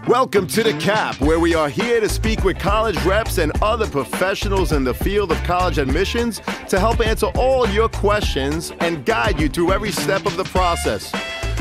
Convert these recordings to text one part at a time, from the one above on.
Welcome to The Cap, where we are here to speak with college reps and other professionals in the field of college admissions to help answer all your questions and guide you through every step of the process.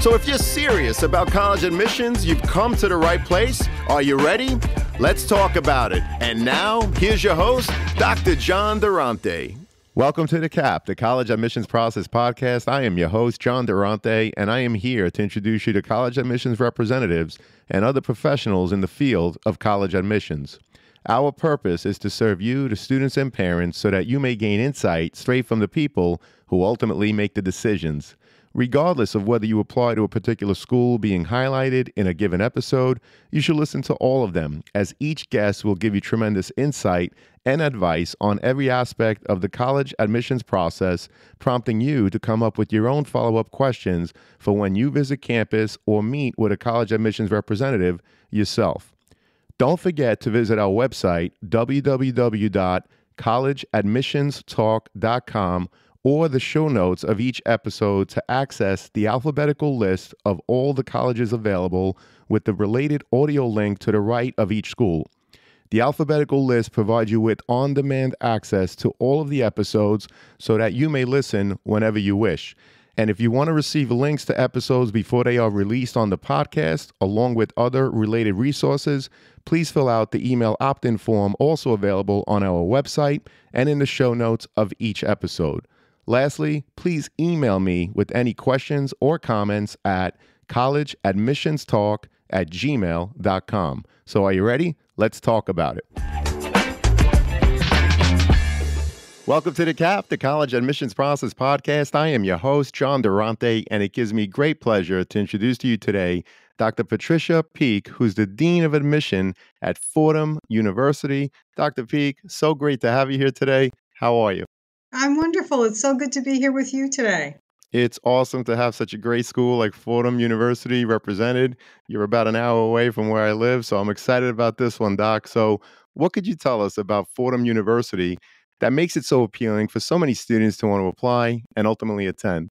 So if you're serious about college admissions, you've come to the right place. Are you ready? Let's talk about it. And now, here's your host, Dr. John Durante. Welcome to The Cap, the College Admissions Process Podcast. I am your host, John Durante, and I am here to introduce you to college admissions representatives and other professionals in the field of college admissions. Our purpose is to serve you, the students and parents, so that you may gain insight straight from the people who ultimately make the decisions. Regardless of whether you apply to a particular school being highlighted in a given episode, you should listen to all of them, as each guest will give you tremendous insight and advice on every aspect of the college admissions process, prompting you to come up with your own follow-up questions for when you visit campus or meet with a college admissions representative yourself. Don't forget to visit our website, www.collegeadmissionstalk.com, or the show notes of each episode to access the alphabetical list of all the colleges available with the related audio link to the right of each school. The alphabetical list provides you with on-demand access to all of the episodes so that you may listen whenever you wish. And if you want to receive links to episodes before they are released on the podcast, along with other related resources, please fill out the email opt-in form also available on our website and in the show notes of each episode. Lastly, please email me with any questions or comments at collegeadmissionstalk@gmail.com. So are you ready? Let's talk about it. Welcome to The Cap, the College Admissions Process Podcast. I am your host, John Durante, and it gives me great pleasure to introduce to you today Dr. Patricia Peek, who's the Dean of Admission at Fordham University. Dr. Peek, so great to have you here today. How are you? I'm wonderful. It's so good to be here with you today. It's awesome to have such a great school like Fordham University represented. You're about an hour away from where I live, so I'm excited about this one, Doc. So what could you tell us about Fordham University that makes it so appealing for so many students to want to apply and ultimately attend?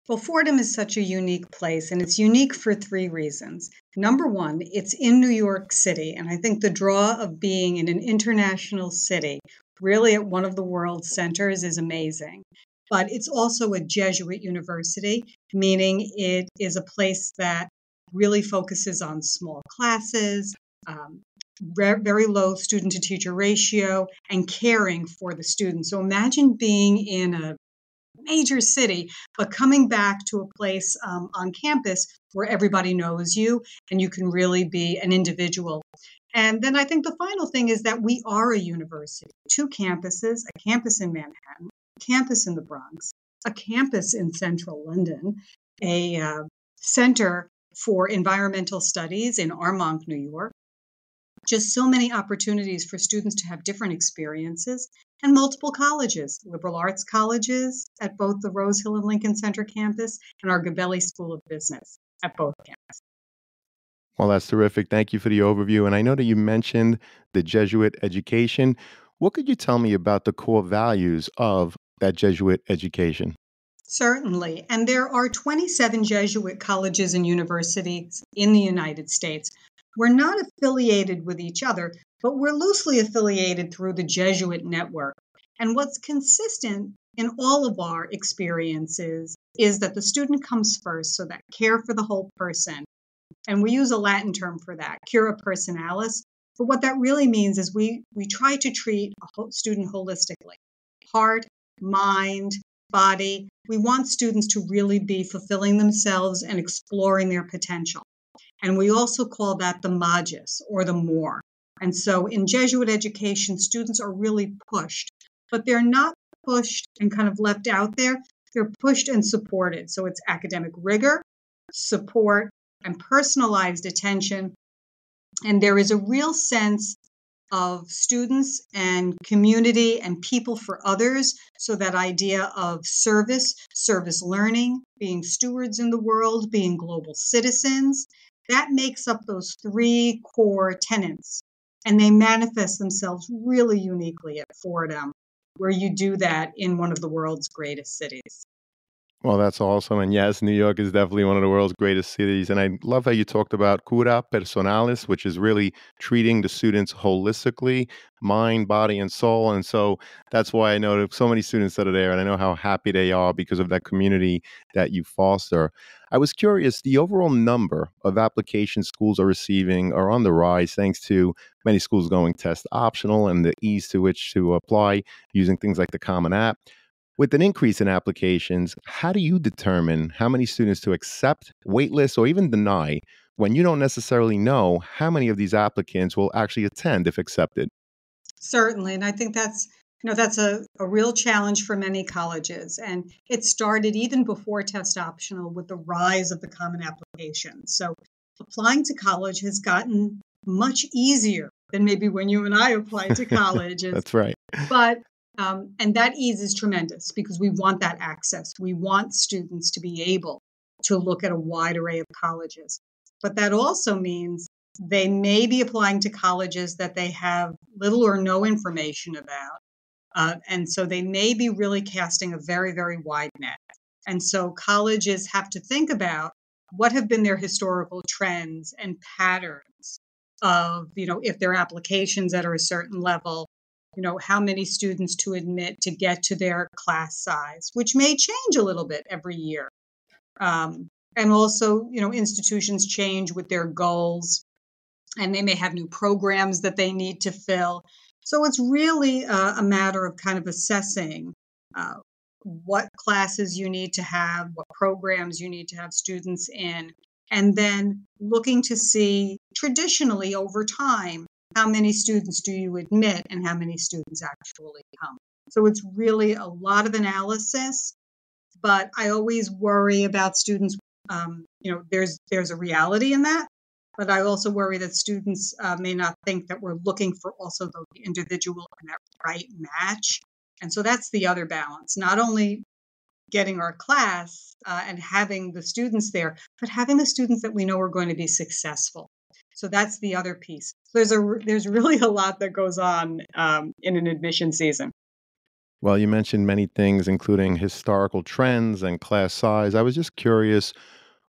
Well, Fordham is such a unique place, and it's unique for three reasons. Number one, it's in New York City, and I think the draw of being in an international city, really at one of the world's centers, is amazing. But it's also a Jesuit university, meaning it is a place that really focuses on small classes, very low student-to-teacher ratio, and caring for the students. So imagine being in a major city, but coming back to a place on campus where everybody knows you and you can really be an individual. And then I think the final thing is that we are a university, two campuses, a campus in Manhattan, a campus in the Bronx, a campus in central London, a center for environmental studies in Armonk, New York. Just so many opportunities for students to have different experiences, and multiple colleges, liberal arts colleges at both the Rose Hill and Lincoln Center campus and our Gabelli School of Business at both campuses. Well, that's terrific. Thank you for the overview. And I know that you mentioned the Jesuit education. What could you tell me about the core values of that Jesuit education? Certainly. And there are 27 Jesuit colleges and universities in the United States. We're not affiliated with each other, but we're loosely affiliated through the Jesuit network. And what's consistent in all of our experiences is that the student comes first, so that care for the whole person. And we use a Latin term for that, cura personalis. But what that really means is we try to treat a student holistically, heart, mind, body. We want students to really be fulfilling themselves and exploring their potential. And we also call that the magis, or the more. And so in Jesuit education, students are really pushed, but they're not pushed and kind of left out there. They're pushed and supported. So it's academic rigor, support, and personalized attention. And there is a real sense of students and community and people for others. So that idea of service learning, being stewards in the world, being global citizens, that makes up those three core tenets. And they manifest themselves really uniquely at Fordham, where you do that in one of the world's greatest cities. Well, that's awesome. And yes, New York is definitely one of the world's greatest cities. And I love how you talked about cura personalis, which is really treating the students holistically, mind, body, and soul. And so that's why I know that so many students that are there, and I know how happy they are because of that community that you foster. I was curious, the overall number of applications schools are receiving are on the rise thanks to many schools going test optional and the ease to which to apply using things like the Common App. With an increase in applications, how do you determine how many students to accept, waitlist, or even deny when you don't necessarily know how many of these applicants will actually attend if accepted? Certainly. And I think that's a real challenge for many colleges. And it started even before test optional with the rise of the common application. So applying to college has gotten much easier than maybe when you and I applied to college. That's right. But and that ease is tremendous because we want that access. We want students to be able to look at a wide array of colleges. But that also means they may be applying to colleges that they have little or no information about. And so they may be really casting a very, very wide net. And so colleges have to think about what have been their historical trends and patterns of, if their applications at a certain level, how many students to admit to get to their class size, which may change a little bit every year. And also, institutions change with their goals and they may have new programs that they need to fill. So it's really a matter of kind of assessing what classes you need to have, what programs you need to have students in, and then looking to see traditionally over time, how many students do you admit and how many students actually come. So it's really a lot of analysis, but I always worry about students. There's a reality in that, but I also worry that students may not think that we're looking for also the individual and that right match. And so that's the other balance, not only getting our class and having the students there, but having the students that we know are going to be successful. So that's the other piece. There's really a lot that goes on in an admission season. Well, you mentioned many things, including historical trends and class size. I was just curious,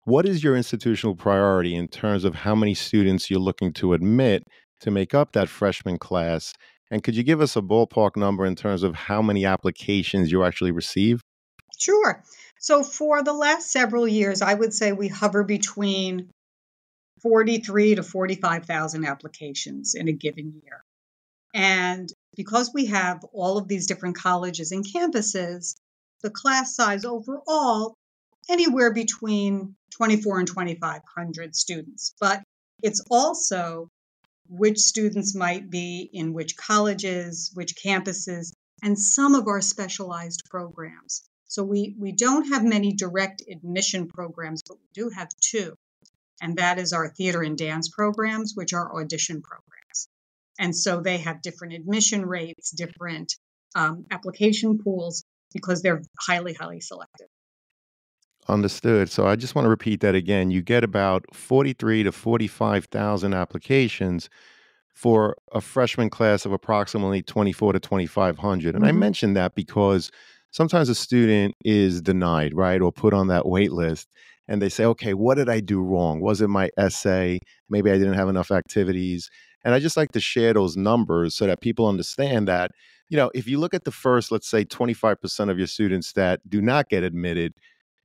what is your institutional priority in terms of how many students you're looking to admit to make up that freshman class? And could you give us a ballpark number in terms of how many applications you actually receive? Sure. So for the last several years, I would say we hover between 43 to 45,000 applications in a given year. And because we have all of these different colleges and campuses, the class size overall, anywhere between 24 and 2,500 students. But it's also which students might be in which colleges, which campuses, and some of our specialized programs. So we don't have many direct admission programs, but we do have two. And that is our theater and dance programs, which are audition programs. And so they have different admission rates, different application pools, because they're highly, highly selective. Understood. So I just want to repeat that again. You get about 43 to 45,000 applications for a freshman class of approximately 24 to 2,500. And I Mm-hmm. mentioned that because sometimes a student is denied, right, or put on that wait list. And they say, okay, what did I do wrong? Was it my essay? Maybe I didn't have enough activities. And I just like to share those numbers so that people understand that, if you look at the first, let's say 25% of your students that do not get admitted,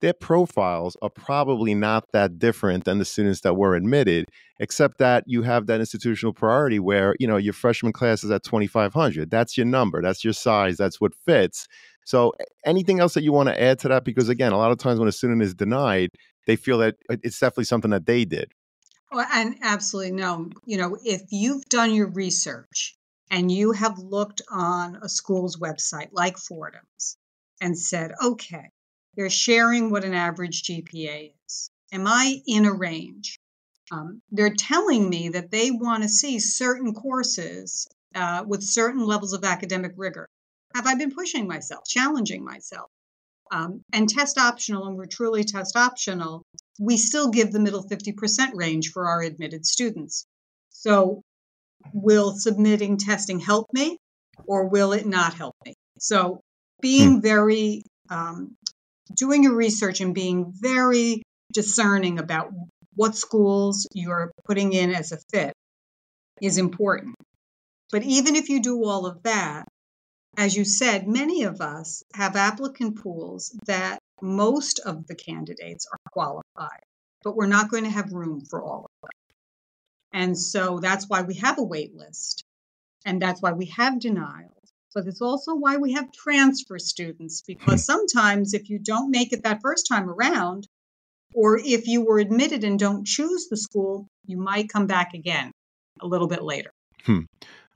their profiles are probably not that different than the students that were admitted, except that you have that institutional priority where, your freshman class is at 2,500. That's your number. That's your size. That's what fits. So anything else that you want to add to that? Because again, a lot of times when a student is denied, they feel that it's definitely something that they did. Well, and absolutely no. If you've done your research and you have looked on a school's website like Fordham's and said, okay, they're sharing what an average GPA is. Am I in a range? They're telling me that they want to see certain courses with certain levels of academic rigor. Have I been pushing myself, challenging myself? And test optional, and we're truly test optional, we still give the middle 50% range for our admitted students. So will submitting testing help me or will it not help me? So Hmm. being very doing your research and being very discerning about what schools you're putting in as a fit is important. But even if you do all of that, as you said, many of us have applicant pools that most of the candidates are qualified, but we're not going to have room for all of them. And so that's why we have a wait list, and that's why we have denials. But it's also why we have transfer students, because sometimes if you don't make it that first time around, or if you were admitted and don't choose the school, you might come back again a little bit later.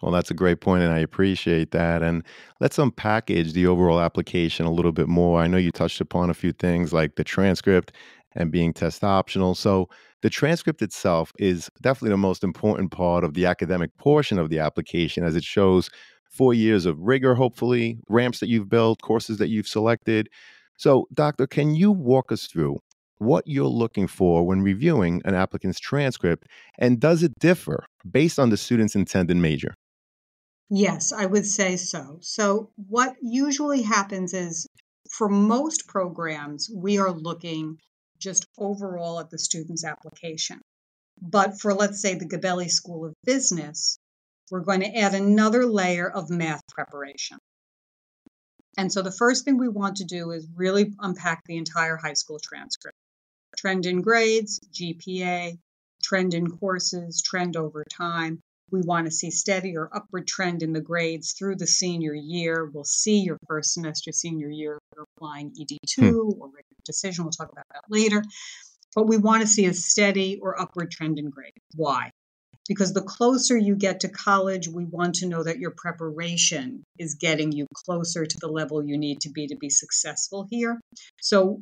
Well, that's a great point, and I appreciate that. And let's unpackage the overall application a little bit more. I know you touched upon a few things like the transcript and being test optional. So the transcript itself is definitely the most important part of the academic portion of the application, as it shows 4 years of rigor, hopefully, ramps that you've built, courses that you've selected. So, Doctor, can you walk us through what you're looking for when reviewing an applicant's transcript, and does it differ based on the student's intended major? Yes, I would say so. So, what usually happens is for most programs, we are looking just overall at the student's application. But for, let's say, the Gabelli School of Business, we're going to add another layer of math preparation. And so the first thing we want to do is really unpack the entire high school transcript. Trend in grades, GPA, trend in courses, trend over time. We want to see steady or upward trend in the grades through the senior year. We'll see your first semester senior year if you're applying ED2 or regular decision. We'll talk about that later. But we want to see a steady or upward trend in grade. Why? Because the closer you get to college, we want to know that your preparation is getting you closer to the level you need to be successful here. So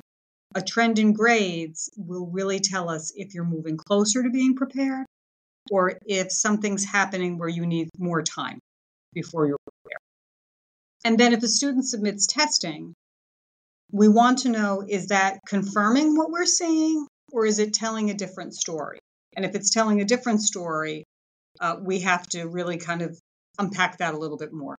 a trend in grades will really tell us if you're moving closer to being prepared or if something's happening where you need more time before you're prepared. And then if a student submits testing, we want to know, is that confirming what we're seeing or is it telling a different story? And if it's telling a different story, we have to really kind of unpack that a little bit more.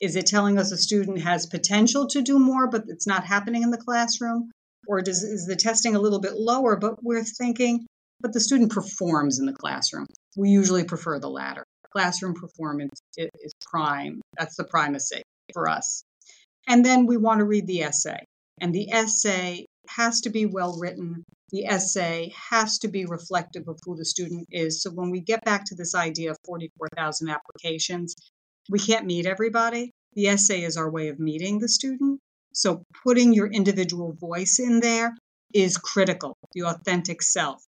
Is it telling us a student has potential to do more, but it's not happening in the classroom? Or is the testing a little bit lower, but we're thinking, but the student performs in the classroom? We usually prefer the latter. Classroom performance is prime. That's the primacy for us. And then we want to read the essay. And the essay has to be well written. The essay has to be reflective of who the student is. So when we get back to this idea of 44,000 applications, we can't meet everybody. The essay is our way of meeting the student. So putting your individual voice in there is critical, the authentic self.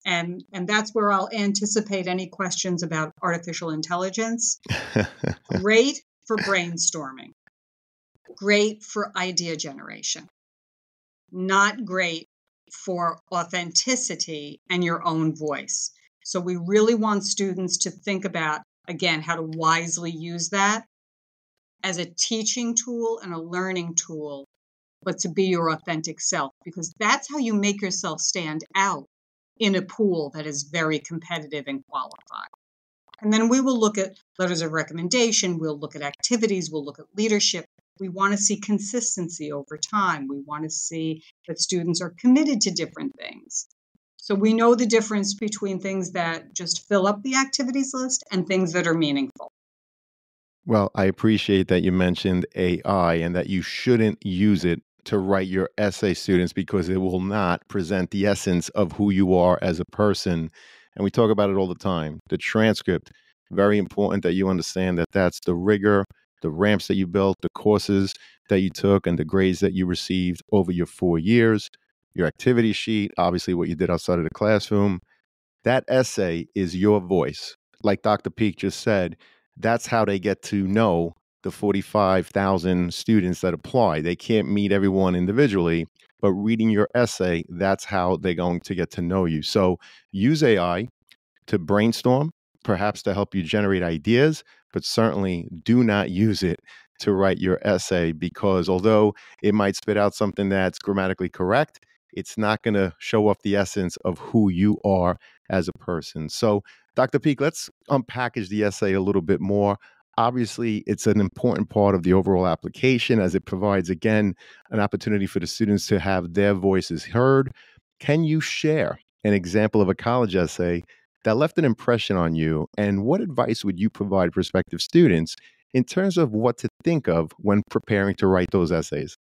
And that's where I'll anticipate any questions about artificial intelligence. Great for brainstorming. Great for idea generation. Not great for authenticity and your own voice. So we really want students to think about, again, how to wisely use that as a teaching tool and a learning tool, but to be your authentic self, because that's how you make yourself stand out in a pool that is very competitive and qualified. And then we will look at letters of recommendation, we'll look at activities, we'll look at leadership. We want to see consistency over time. We want to see that students are committed to different things. So we know the difference between things that just fill up the activities list and things that are meaningful. Well, I appreciate that you mentioned AI and that you shouldn't use it to write your essay, students, because it will not present the essence of who you are as a person. And we talk about it all the time. The transcript, very important that you understand that that's the rigor, the ramps that you built, the courses that you took, and the grades that you received over your 4 years, your activity sheet, obviously what you did outside of the classroom. That essay is your voice. Like Dr. Peek just said, that's how they get to know the 45,000 students that apply. They can't meet everyone individually, but reading your essay, that's how they're going to get to know you. So use AI to brainstorm, perhaps to help you generate ideas, but certainly do not use it to write your essay, because although it might spit out something that's grammatically correct, it's not going to show off the essence of who you are as a person. So, Dr. Peek, let's unpackage the essay a little bit more. Obviously, it's an important part of the overall application as it provides, again, an opportunity for the students to have their voices heard. Can you share an example of a college essay that left an impression on you? And what advice would you provide prospective students in terms of what to think of when preparing to write those essays?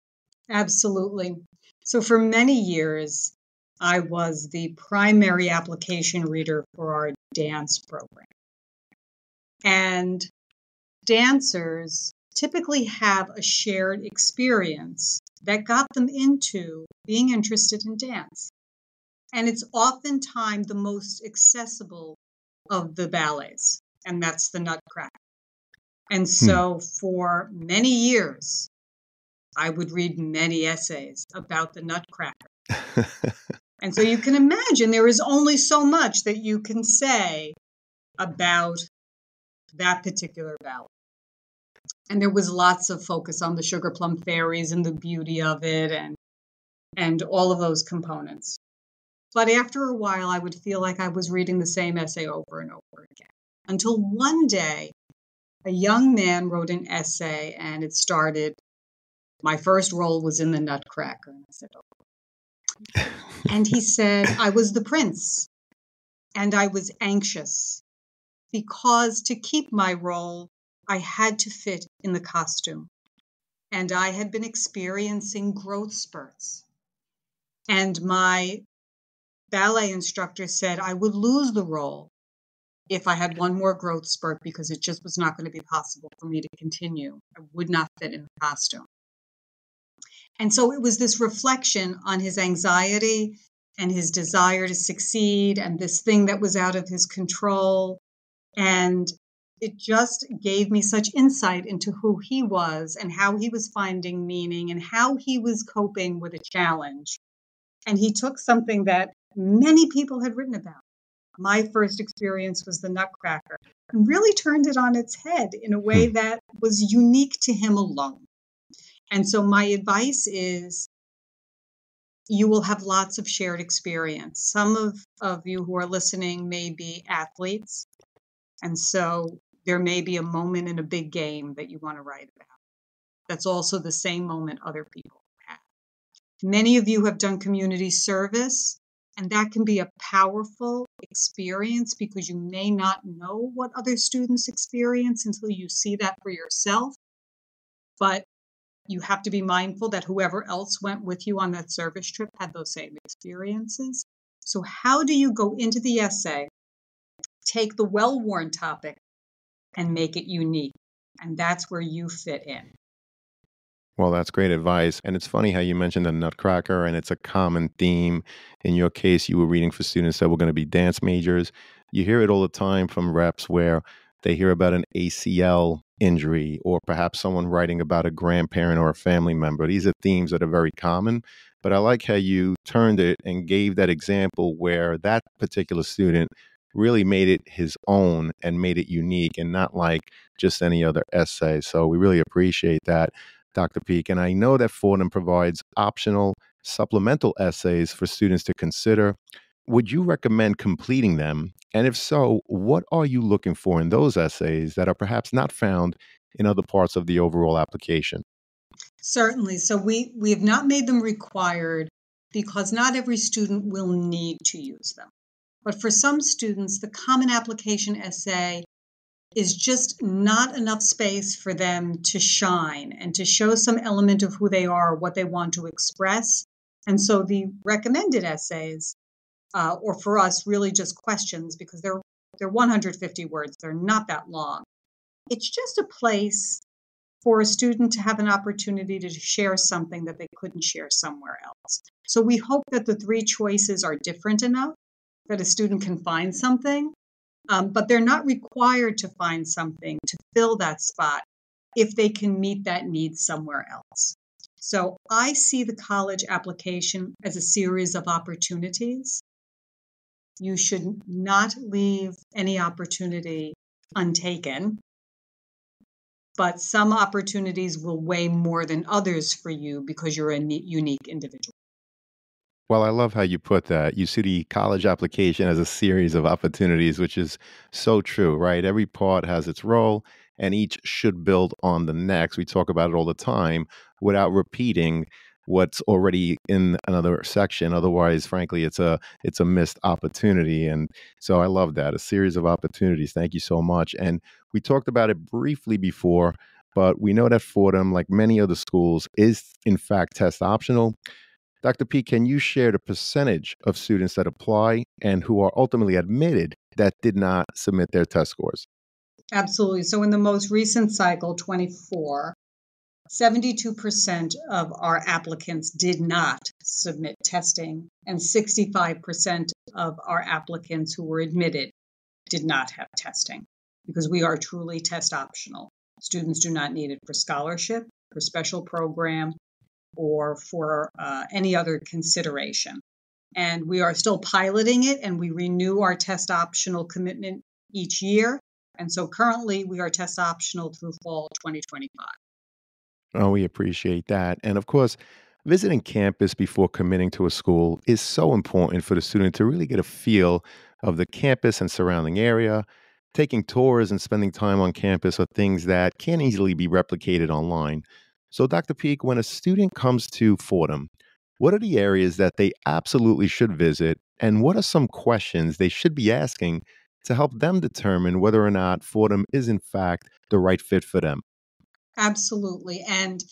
Absolutely. So for many years, I was the primary application reader for our dance program. And dancers typically have a shared experience that got them into being interested in dance. And it's oftentimes the most accessible of the ballets, and that's the Nutcracker. And Hmm. so for many years, I would read many essays about the Nutcracker. And so you can imagine there is only so much that you can say about that particular ballet. And there was lots of focus on the Sugar Plum Fairies and the beauty of it and all of those components. But after a while, I would feel like I was reading the same essay over and over again. Until one day, a young man wrote an essay and it started, my first role was in the Nutcracker. And I said, oh. And he said, I was the prince and I was anxious because to keep my role, I had to fit in the costume. And I had been experiencing growth spurts. And my ballet instructor said I would lose the role if I had one more growth spurt because it just was not going to be possible for me to continue. I would not fit in the costume. And so it was this reflection on his anxiety and his desire to succeed and this thing that was out of his control. And it just gave me such insight into who he was and how he was finding meaning and how he was coping with a challenge. And he took something that many people had written about. My first experience was the Nutcracker, and really turned it on its head in a way that was unique to him alone. And so my advice is you will have lots of shared experience. Some of you who are listening may be athletes, and so there may be a moment in a big game that you want to write about. That's also the same moment other people have. Many of you have done community service, and that can be a powerful experience because you may not know what other students experience until you see that for yourself. But you have to be mindful that whoever else went with you on that service trip had those same experiences. So how do you go into the essay, take the well-worn topic, and make it unique? And that's where you fit in. Well, that's great advice. And it's funny how you mentioned the Nutcracker, and it's a common theme. In your case, you were reading for students that were going to be dance majors. You hear it all the time from reps where they hear about an ACL injury or perhaps someone writing about a grandparent or a family member. These are themes that are very common. But I like how you turned it and gave that example where that particular student really made it his own and made it unique and not like just any other essay. So we really appreciate that, Dr. Peek. And I know that Fordham provides optional supplemental essays for students to consider. Would you recommend completing them? And if so, what are you looking for in those essays that are perhaps not found in other parts of the overall application? Certainly. So we have not made them required because not every student will need to use them. But for some students, the common application essay is just not enough space for them to shine and to show some element of who they are, what they want to express. And so the recommended essays, or for us, really just questions, because they're 150 words. They're not that long. It's just a place for a student to have an opportunity to share something that they couldn't share somewhere else. So we hope that the three choices are different enough that a student can find something, but they're not required to find something to fill that spot if they can meet that need somewhere else. So I see the college application as a series of opportunities. You should not leave any opportunity untaken, but some opportunities will weigh more than others for you because you're a unique individual. Well, I love how you put that. You see the college application as a series of opportunities, which is so true, right? Every part has its role and each should build on the next. We talk about it all the time without repeating what's already in another section. Otherwise, frankly, it's a missed opportunity. And so I love that. A series of opportunities. Thank you so much. And we talked about it briefly before, but we know that Fordham, like many other schools, is in fact test optional. Dr. P, can you share the percentage of students that apply and who are ultimately admitted that did not submit their test scores? Absolutely. So in the most recent cycle, 24, 72% of our applicants did not submit testing, and 65% of our applicants who were admitted did not have testing, because we are truly test optional. Students do not need it for scholarship, for special program, or for any other consideration. And we are still piloting it, and we renew our test optional commitment each year. And so currently we are test optional through fall 2025. Oh, we appreciate that. And of course, visiting campus before committing to a school is so important for the student to really get a feel of the campus and surrounding area. Taking tours and spending time on campus are things that can't easily be replicated online. So, Dr. Peek, when a student comes to Fordham, what are the areas that they absolutely should visit? And what are some questions they should be asking to help them determine whether or not Fordham is, in fact, the right fit for them? Absolutely. And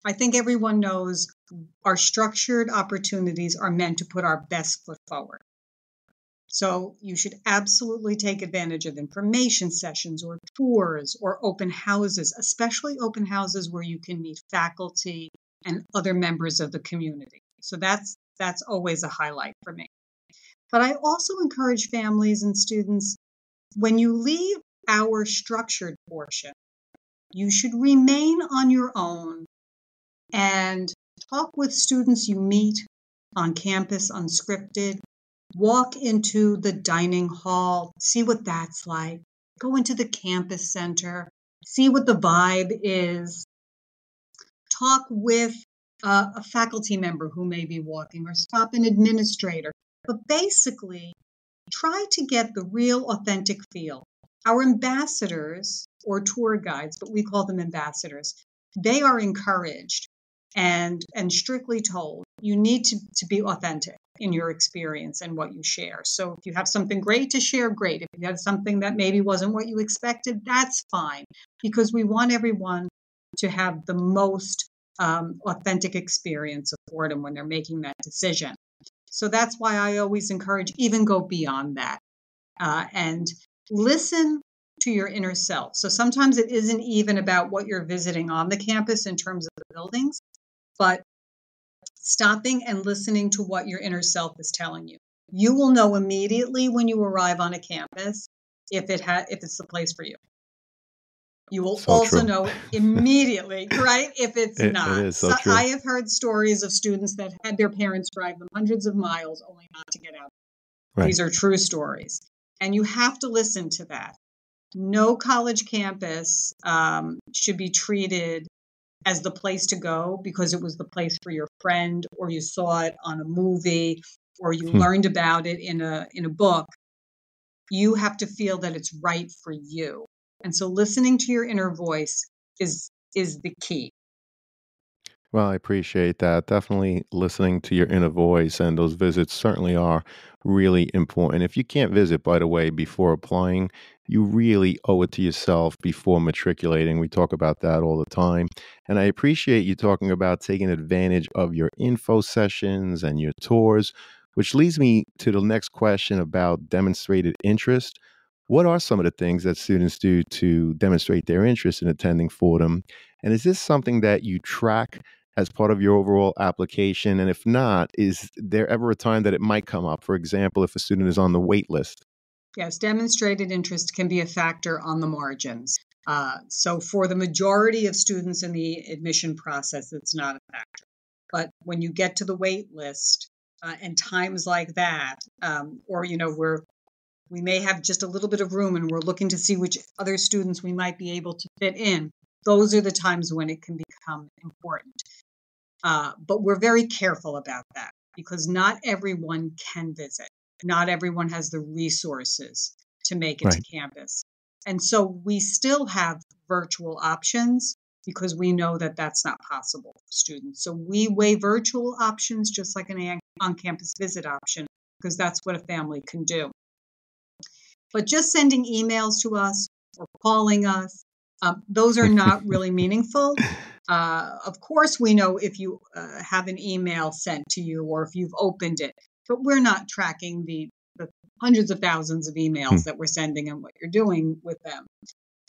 I think everyone knows our structured opportunities are meant to put our best foot forward. So you should absolutely take advantage of information sessions or tours or open houses, especially open houses where you can meet faculty and other members of the community. So that's always a highlight for me. But I also encourage families and students, when you leave our structured portion, you should remain on your own and talk with students you meet on campus unscripted. Walk into the dining hall, see what that's like. Go into the campus center, see what the vibe is. Talk with a faculty member who may be walking, or stop an administrator. But basically, try to get the real authentic feel. Our ambassadors, or tour guides, but we call them ambassadors, they are encouraged and strictly told, you need to be authentic in your experience and what you share. So if you have something great to share, great. If you have something that maybe wasn't what you expected, that's fine, because we want everyone to have the most authentic experience of Fordham when they're making that decision. So that's why I always encourage, even go beyond that, and listen to your inner self. So sometimes it isn't even about what you're visiting on the campus in terms of the buildings, but stopping and listening to what your inner self is telling you. You will know immediately when you arrive on a campus if it's the place for you. You will So also true. know immediately, right, if it's It not. is so So true. I have heard stories of students that had their parents drive them hundreds of miles only not to get out. Right. These are true stories. And you have to listen to that. No college campus should be treated as the place to go because it was the place for your friend, or you saw it on a movie, or you Hmm. learned about it in a book. You have to feel that it's right for you. And so listening to your inner voice is the key. Well, I appreciate that. Definitely listening to your inner voice, and those visits certainly are really important. If you can't visit, by the way, before applying, you really owe it to yourself before matriculating. We talk about that all the time. And I appreciate you talking about taking advantage of your info sessions and your tours, which leads me to the next question about demonstrated interest. What are some of the things that students do to demonstrate their interest in attending Fordham? And is this something that you track as part of your overall application? And if not, is there ever a time that it might come up? For example, if a student is on the wait list? Yes, demonstrated interest can be a factor on the margins. So for the majority of students in the admission process, it's not a factor. But when you get to the wait list and times like that, or we may have just a little bit of room and we're looking to see which other students we might be able to fit in, those are the times when it can become important. But we're very careful about that because not everyone can visit. Not everyone has the resources to make it to Right. campus. And so we still have virtual options because we know that that's not possible for students. So we weigh virtual options just like an on-campus visit option because that's what a family can do. But just sending emails to us or calling us, those are not really meaningful. Of course, we know if you have an email sent to you or if you've opened it, but we're not tracking the hundreds of thousands of emails that we're sending and what you're doing with them.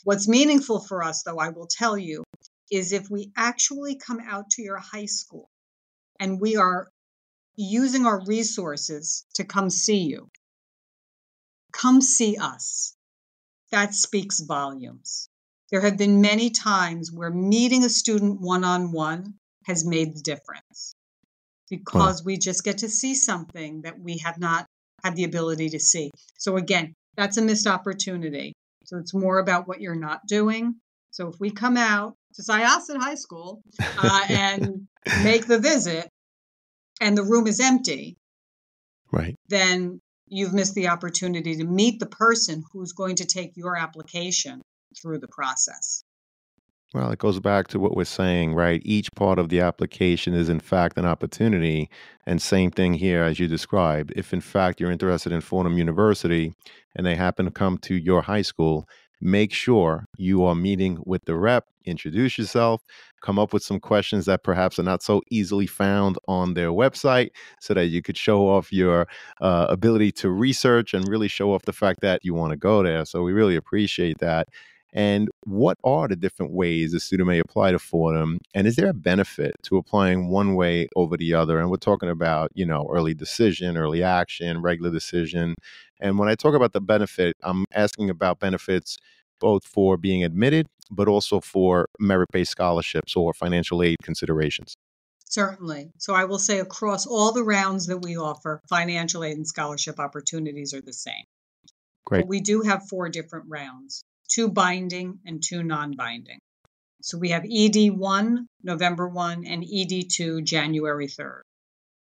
What's meaningful for us, though, I will tell you, is if we actually come out to your high school and we are using our resources to come see you, come see us. That speaks volumes. There have been many times where meeting a student one-on-one has made the difference because we just get to see something that we have not had the ability to see. So again, that's a missed opportunity. So it's more about what you're not doing. So if we come out to Syosset High School and make the visit and the room is empty, Right. then you've missed the opportunity to meet the person who's going to take your application through the process. Well, it goes back to what we're saying, right? Each part of the application is, in fact, an opportunity. And same thing here, as you described. If, in fact, you're interested in Fordham University and they happen to come to your high school, make sure you are meeting with the rep, introduce yourself, come up with some questions that perhaps are not so easily found on their website so that you could show off your ability to research and really show off the fact that you want to go there. So we really appreciate that. And what are the different ways a student may apply to Fordham? And is there a benefit to applying one way over the other? And we're talking about, early decision, early action, regular decision. And when I talk about the benefit, I'm asking about benefits both for being admitted, but also for merit-based scholarships or financial aid considerations. Certainly. So I will say across all the rounds that we offer, financial aid and scholarship opportunities are the same. Great. But we do have 4 different rounds. 2 binding and 2 non-binding. So we have ED1, November 1, and ED2, January 3rd.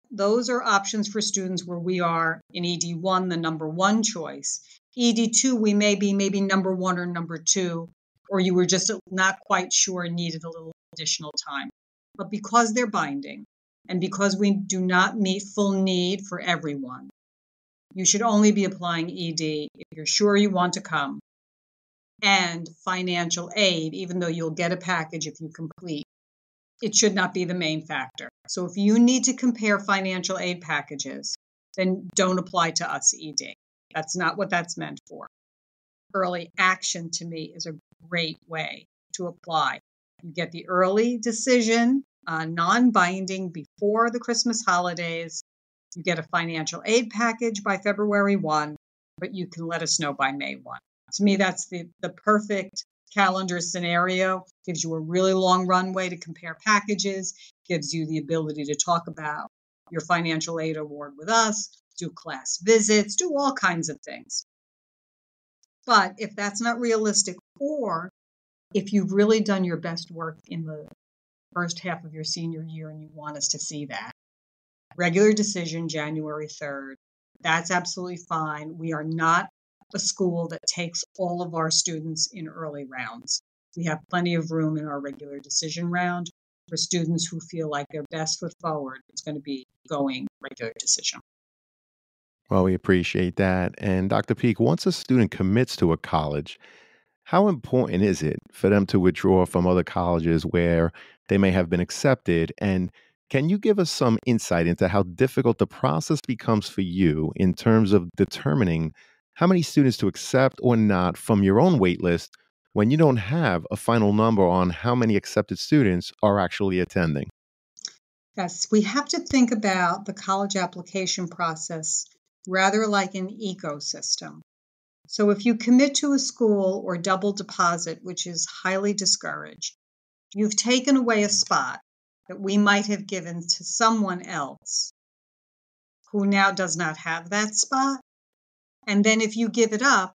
Those are options for students where we are in ED1, the number 1 choice. ED2, we may be maybe number 1 or number 2, or you were just not quite sure and needed a little additional time. But because they're binding, and because we do not meet full need for everyone, you should only be applying ED if you're sure you want to come. And financial aid, even though you'll get a package if you complete, it should not be the main factor. So if you need to compare financial aid packages, then don't apply to us ED. That's not what that's meant for. Early action to me is a great way to apply. You get the early decision, non-binding before the Christmas holidays. You get a financial aid package by February 1, but you can let us know by May 1. To me, that's the perfect calendar scenario. Gives you a really long runway to compare packages, gives you the ability to talk about your financial aid award with us, do class visits, do all kinds of things. But if that's not realistic, or if you've really done your best work in the first half of your senior year and you want us to see that, regular decision, January 3rd, that's absolutely fine. We are not a school that takes all of our students in early rounds. We have plenty of room in our regular decision round for students who feel like their best foot forward is going to be going regular decision. Well, we appreciate that. And Dr. Peek, once a student commits to a college, how important is it for them to withdraw from other colleges where they may have been accepted? And can you give us some insight into how difficult the process becomes for you in terms of determining how many students to accept or not from your own wait list when you don't have a final number on how many accepted students are actually attending? Yes, we have to think about the college application process rather like an ecosystem. So if you commit to a school or double deposit, which is highly discouraged, you've taken away a spot that we might have given to someone else who now does not have that spot. And then if you give it up,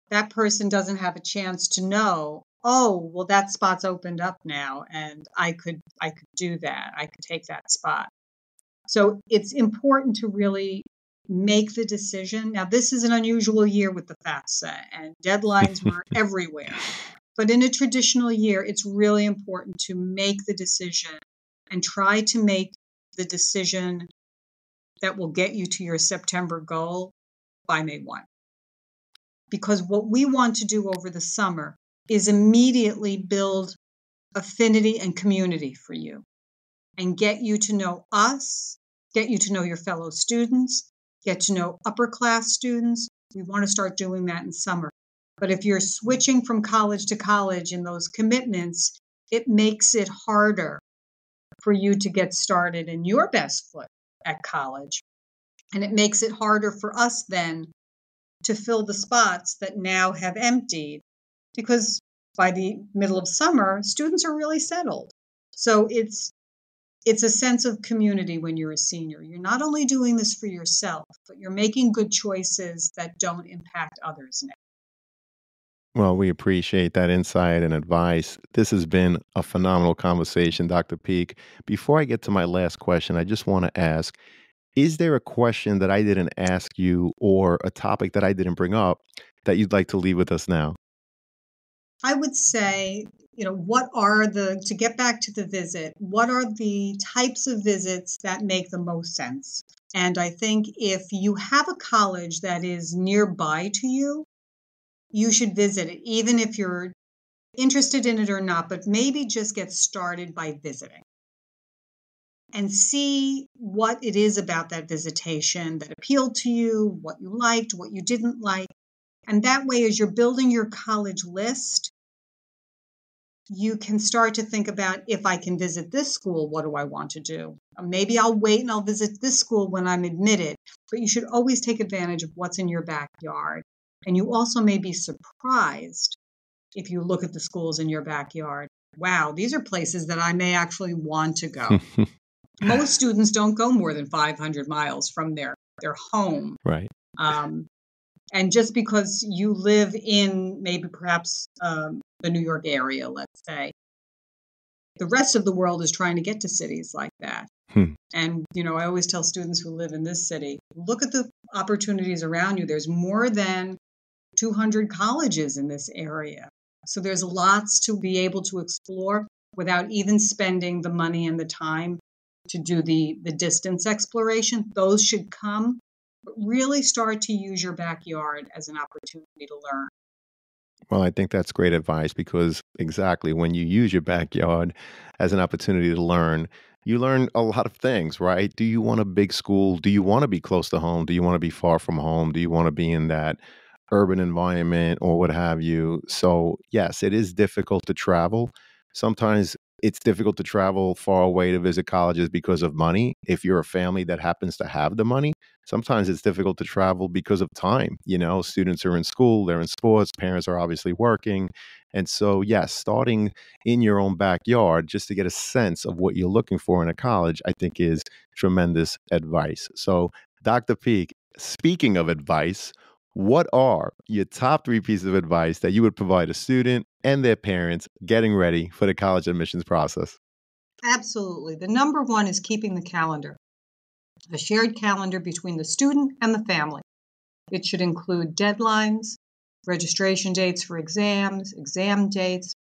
that person doesn't have a chance to know, oh, well, that spot's opened up now and I could do that. I could take that spot. So it's important to really make the decision. Now, this is an unusual year with the FAFSA and deadlines were everywhere. But in a traditional year, it's really important to make the decision and try to make the decision that will get you to your September goal by May 1. Because what we want to do over the summer is immediately build affinity and community for you and get you to know us, get you to know your fellow students, get to know upper class students. We want to start doing that in summer. But if you're switching from college to college in those commitments, it makes it harder for you to get started in your best foot at college. And it makes it harder for us then to fill the spots that now have emptied, because by the middle of summer, students are really settled. So it's a sense of community when you're a senior. You're not only doing this for yourself, but you're making good choices that don't impact others now. Well, we appreciate that insight and advice. This has been a phenomenal conversation, Dr. Peek. Before I get to my last question, I just want to ask, is there a question that I didn't ask you or a topic that I didn't bring up that you'd like to leave with us now? I would say, to get back to the visit, what are the types of visits that make the most sense? And I think if you have a college that is nearby to you, you should visit it, even if you're interested in it or not, but maybe just get started by visiting and see what it is about that visitation that appealed to you, what you liked, what you didn't like. And that way, as you're building your college list, you can start to think about, if I can visit this school, what do I want to do? Maybe I'll wait and I'll visit this school when I'm admitted. But you should always take advantage of what's in your backyard. And you also may be surprised if you look at the schools in your backyard. Wow, these are places that I may actually want to go. Most students don't go more than 500 miles from their home. Right. And just because you live in maybe perhaps the New York area, let's say, the rest of the world is trying to get to cities like that. And, I always tell students who live in this city, look at the opportunities around you. There's more than 200 colleges in this area. So there's lots to be able to explore without even spending the money and the time to do the distance exploration. Those should come, but really start to use your backyard as an opportunity to learn. Well, I think that's great advice because exactly when you use your backyard as an opportunity to learn, you learn a lot of things, right? Do you want a big school? Do you want to be close to home? Do you want to be far from home? Do you want to be in that urban environment or what have you? So, yes, it is difficult to travel. Sometimes it's difficult to travel far away to visit colleges because of money. If you're a family that happens to have the money, sometimes it's difficult to travel because of time. Students are in school, they're in sports, parents are obviously working. And so, yes, starting in your own backyard just to get a sense of what you're looking for in a college, I think is tremendous advice. So, Dr. Peek, speaking of advice, what are your top 3 pieces of advice that you would provide a student and their parents getting ready for the college admissions process? Absolutely. The number one is keeping the calendar, a shared calendar between the student and the family. It should include deadlines, registration dates for exams, exam dates,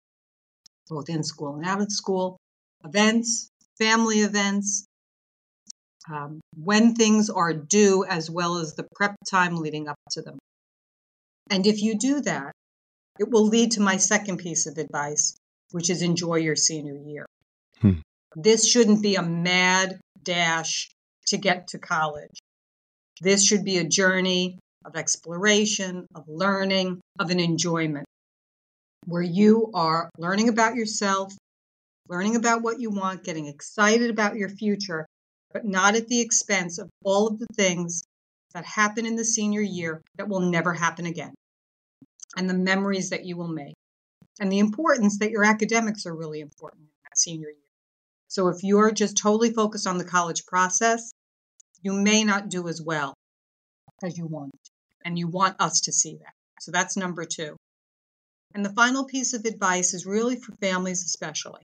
both in school and out of school, events, family events, when things are due, as well as the prep time leading up to them. And if you do that, it will lead to my second piece of advice, which is enjoy your senior year. This shouldn't be a mad dash to get to college. This should be a journey of exploration, of learning, of an enjoyment, where you are learning about yourself, learning about what you want, getting excited about your future, but not at the expense of all of the things that happen in the senior year that will never happen again, and the memories that you will make, and the importance that your academics are really important in that senior year. So if you're just totally focused on the college process, you may not do as well as you want, and you want us to see that. So that's number 2. And the final piece of advice is really for families especially.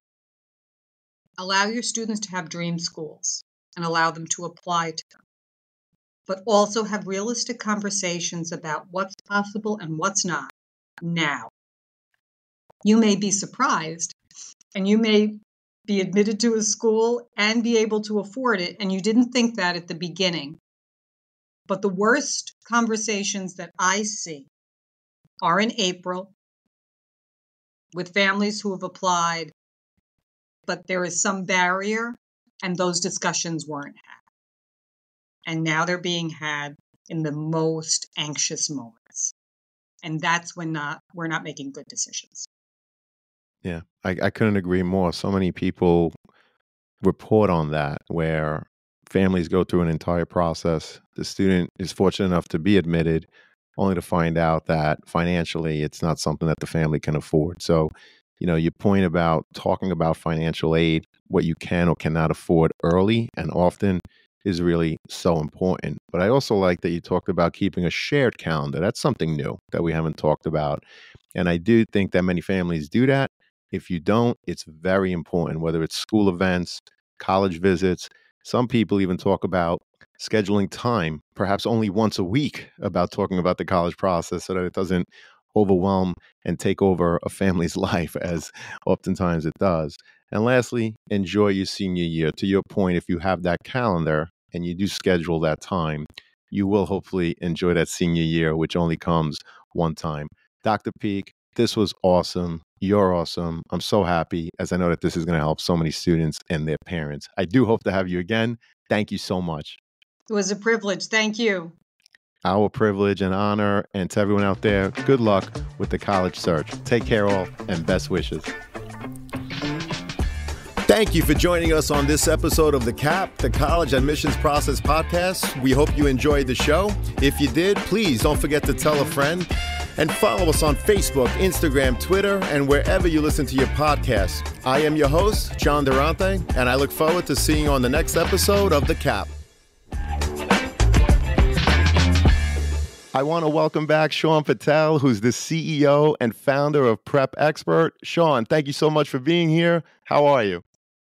Allow your students to have dream schools and allow them to apply to them, but also have realistic conversations about what's possible and what's not now. You may be surprised, and you may be admitted to a school and be able to afford it, and you didn't think that at the beginning. But the worst conversations that I see are in April with families who have applied, but there is some barrier, and those discussions weren't had. And now they're being had in the most anxious moments. And that's when we're not making good decisions. Yeah, I couldn't agree more. So many people report on that, where families go through an entire process. The student is fortunate enough to be admitted, only to find out that financially it's not something that the family can afford. So, your point about talking about financial aid, what you can or cannot afford early and often, is really so important. But I also like that you talked about keeping a shared calendar. That's something new that we haven't talked about. And I do think that many families do that. If you don't, it's very important, whether it's school events, college visits. Some people even talk about scheduling time, perhaps only once a week, about talking about the college process so that it doesn't overwhelm and take over a family's life, as oftentimes it does. And lastly, enjoy your senior year. To your point, if you have that calendar and you do schedule that time, you will hopefully enjoy that senior year, which only comes one time. Dr. Peek, this was awesome. You're awesome. I'm so happy, as I know that this is going to help so many students and their parents. I do hope to have you again. Thank you so much. It was a privilege. Thank you. Our privilege and honor. And to everyone out there, good luck with the college search. Take care all, and best wishes. Thank you for joining us on this episode of the CAP, the College Admissions Process Podcast. We hope you enjoyed the show. If you did, please don't forget to tell a friend and follow us on Facebook, Instagram, Twitter, and wherever you listen to your podcasts. I am your host, John Durante, and I look forward to seeing you on the next episode of the CAP. I want to welcome back Sean Patel, who's the CEO and founder of Prep Expert. Sean, thank you so much for being here. How are you?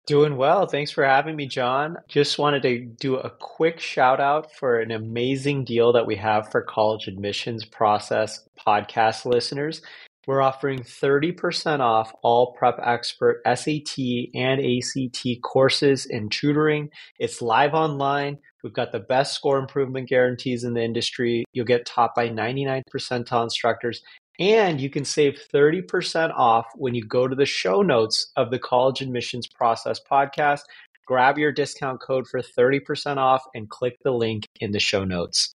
Doing well. Thanks for having me, John. Just wanted to do a quick shout out for an amazing deal that we have for college admissions process podcast listeners. We're offering 30% off all Prep Expert SAT and ACT courses and tutoring. It's live online. We've got the best score improvement guarantees in the industry. You'll get taught by 99 percentile instructors. And you can save 30% off when you go to the show notes of the College Admissions Process podcast. Grab your discount code for 30% off and click the link in the show notes.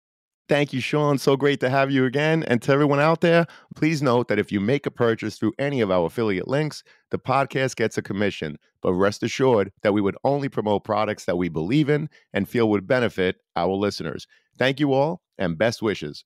Thank you, Sean. So great to have you again. And to everyone out there, please note that if you make a purchase through any of our affiliate links, the podcast gets a commission. But rest assured that we would only promote products that we believe in and feel would benefit our listeners. Thank you all, and best wishes.